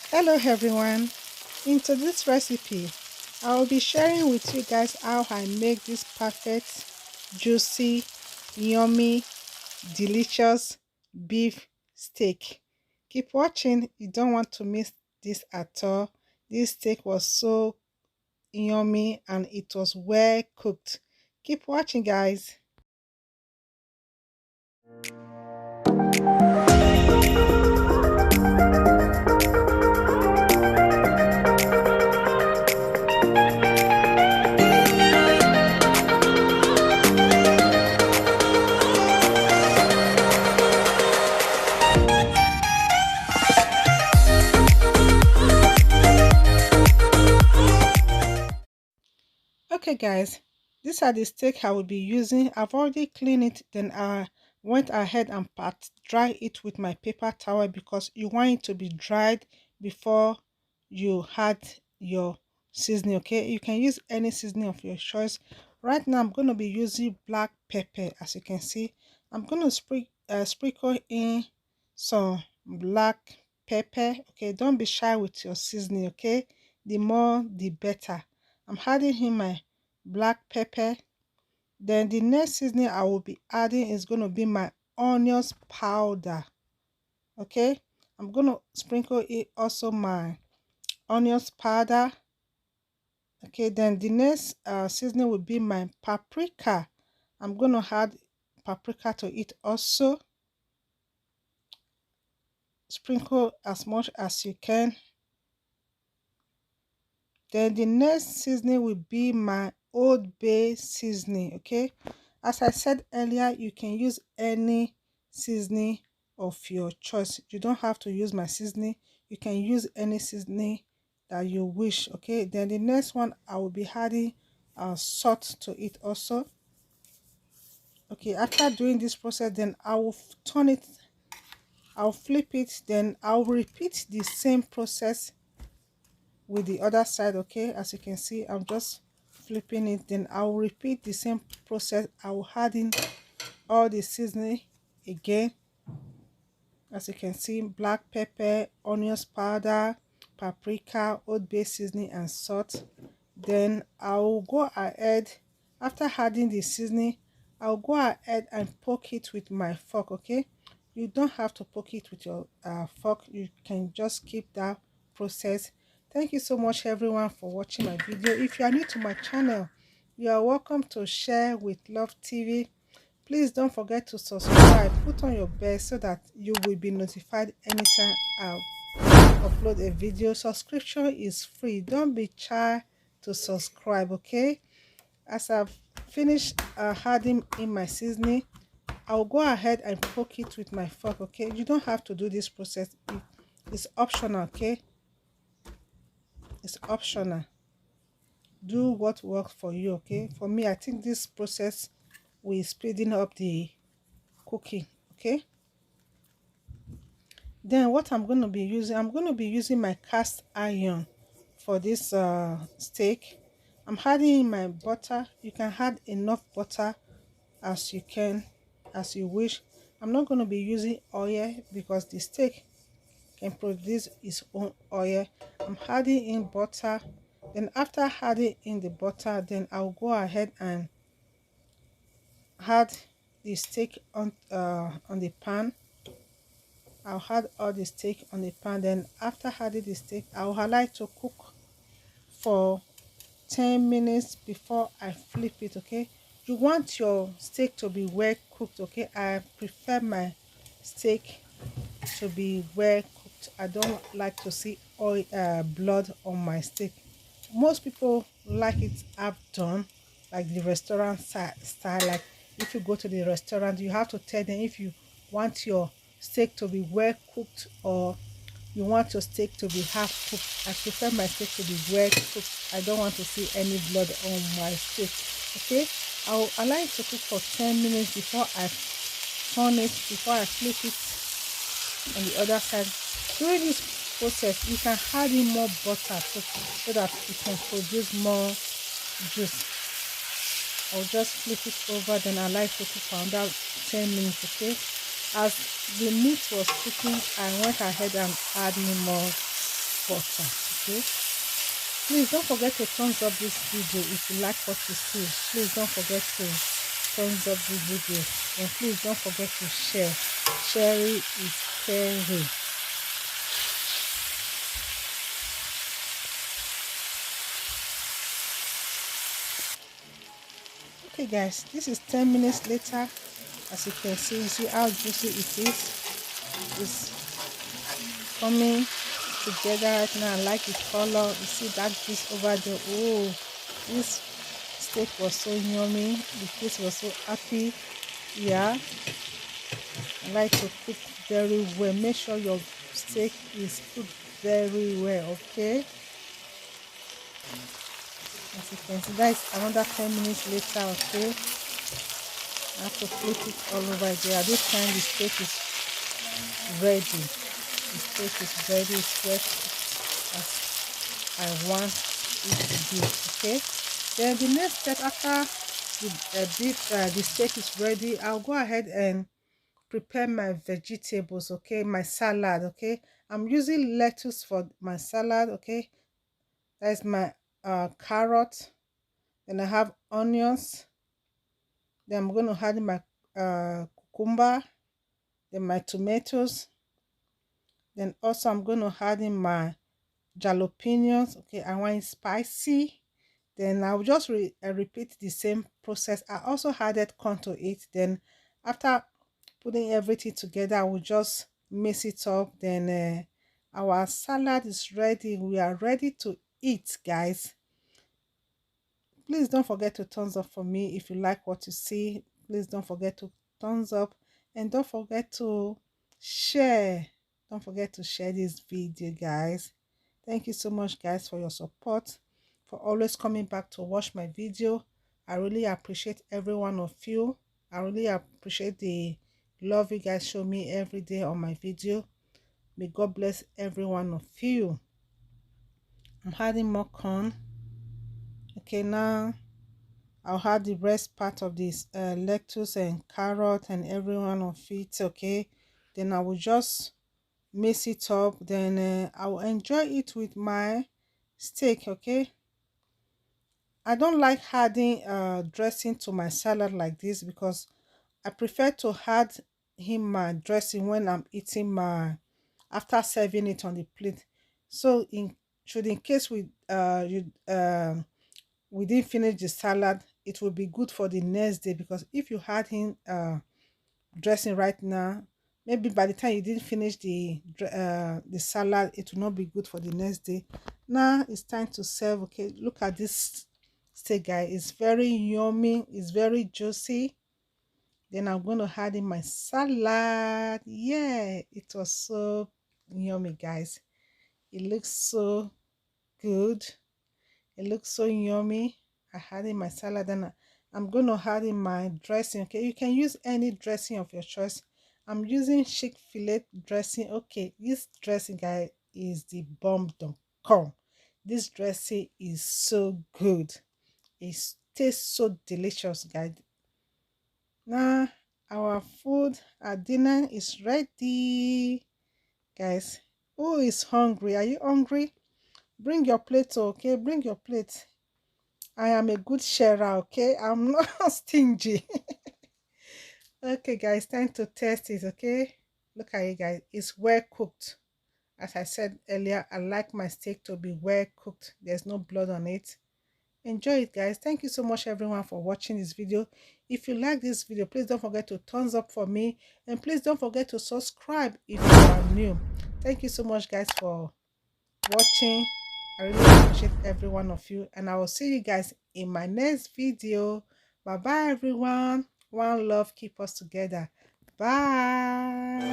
Hello everyone, into this recipe I will be sharing with you guys how I make this perfect, juicy, yummy, delicious beef steak. Keep watching, you don't want to miss this at all. This steak was so yummy and it was well cooked. Keep watching guys. Okay guys, these are the steak I will be using. I've already cleaned it, then I went ahead and pat dry it with my paper towel because you want it to be dried before you add your seasoning. Okay, you can use any seasoning of your choice. Right now I'm going to be using black pepper. As you can see, I'm going to sprinkle in some black pepper. Okay, don't be shy with your seasoning. Okay, the more the better. I'm adding in my black pepper. Then the next seasoning I will be adding is going to be my onions powder. Okay, I'm going to sprinkle it also my onions powder. Okay, then the next seasoning will be my paprika. I'm going to add paprika to it also. Sprinkle as much as you can. Then the next seasoning will be my Old Bay seasoning. Okay, as I said earlier, you can use any seasoning of your choice. You don't have to use my seasoning. You can use any seasoning that you wish. Okay, then the next one I will be adding salt to it also. Okay, after doing this process, then I will turn it, I'll flip it, then I'll repeat the same process with the other side. Okay, as you can see, I'm just flipping it, then I'll repeat the same process. I'll add in all the seasoning again. As you can see, black pepper, onions powder, paprika, Old Bay seasoning and salt. Then I'll go ahead, after adding the seasoning, I'll go ahead and poke it with my fork. Okay, you don't have to poke it with your fork. You can just keep that process. Thank you so much everyone for watching my video. If you are new to my channel, you are welcome to Share with Love TV. Please don't forget to subscribe, put on your bell so that you will be notified anytime I upload a video. Subscription is free. Don't be shy to subscribe. Okay, as I've finished adding in my seasoning, I'll go ahead and poke it with my fork. Okay, you don't have to do this process. It's optional. Okay, it's optional. Do what works for you. Okay, for me, I think this process will speeding up the cooking. Okay, then what I'm going to be using, I'm going to be using my cast iron for this steak. I'm adding in my butter. You can add enough butter as you can, as you wish. I'm not going to be using oil because the steak can produce its own oil. I'm adding in butter. Then after adding in the butter, then I'll go ahead and add the steak on the pan. I'll add all the steak on the pan. Then after adding the steak, I'll allow it to cook for 10 minutes before I flip it. Okay, you want your steak to be well cooked. Okay, I prefer my steak to be well cooked. I don't like to see oil blood on my steak. Most people like it half done, like the restaurant style. Like if you go to the restaurant, you have to tell them if you want your steak to be well cooked or you want your steak to be half cooked. I prefer my steak to be well cooked. I don't want to see any blood on my steak. Okay, I'll allow it to cook for 10 minutes before I turn it, before I flip it on the other side. During this process, you can add in more butter so that it can produce more juice. I'll just flip it over, then I like to cook for another 10 minutes. Okay, as the meat was cooking, I went ahead and adding more butter. Okay, please don't forget to thumbs up this video if you like what you see. Please don't forget to thumbs up this video, and please don't forget to share. Sharing is caring. Okay guys, this is 10 minutes later. As you can see, you see how juicy it is. It's coming together right now. I like the color. You see that juice over there. Oh, this steak was so yummy. The kids were so happy. Yeah, I like to cook very well. Make sure your steak is cooked very well. Okay, as you can see, that is another 10 minutes later. Okay, I have to flip it all over there. At this time the steak is ready. The steak is ready. It's ready as I want it to be. Okay, then the next step after the steak is ready, I'll go ahead and prepare my vegetables. Okay, my salad. Okay, I'm using lettuce for my salad. Okay, that's my carrot. Then I have onions. Then I'm going to add my cucumber, then my tomatoes. Then also I'm going to add in my jalapenos. Okay, I want it spicy. Then I'll just repeat the same process. I also added corn to it. Then after putting everything together, I will just mix it up. Then our salad is ready. We are ready to eat, guys. Please don't forget to thumbs up for me if you like what you see. Please don't forget to thumbs up, and don't forget to share. Don't forget to share this video, guys. Thank you so much, guys, for your support, for always coming back to watch my video. I really appreciate every one of you. I really appreciate the love you guys show me every day on my video. May God bless every one of you. I'm adding more corn. Okay, now I'll add the rest part of this lettuce and carrot and every one of it. Okay, then I will just mix it up. Then I will enjoy it with my steak. Okay, I don't like adding dressing to my salad like this because I prefer to add him my dressing when I'm eating my, after serving it on the plate. So in case we didn't finish the salad, it will be good for the next day, because if you had him dressing right now, maybe by the time you didn't finish the salad, it will not be good for the next day. Now it's time to serve. Okay, look at this steak, guys. It's very yummy. It's very juicy. Then I'm going to add in my salad. Yeah, it was so yummy, guys. It looks so good. It looks so yummy. I had in my salad, and I'm going to add in my dressing. Okay, you can use any dressing of your choice. I'm using Chick-fil-A dressing. Okay, this dressing, guys, is the bomb.com. This dressing is so good. It tastes so delicious, guys. Now our food, our dinner is ready, guys. Who is hungry? Are you hungry? Bring your plate. Okay, bring your plate. I am a good sharer. Okay, I'm not stingy. Okay, guys, time to test it. Okay, look at it, guys. It's well cooked. As I said earlier, I like my steak to be well cooked. There's no blood on it. Enjoy it, guys. Thank you so much, everyone, for watching this video. If you like this video, please don't forget to thumbs up for me, and please don't forget to subscribe if you are new. Thank you so much, guys, for watching. I really appreciate every one of you, and I will see you guys in my next video. Bye bye, everyone. One love, keep us together. Bye.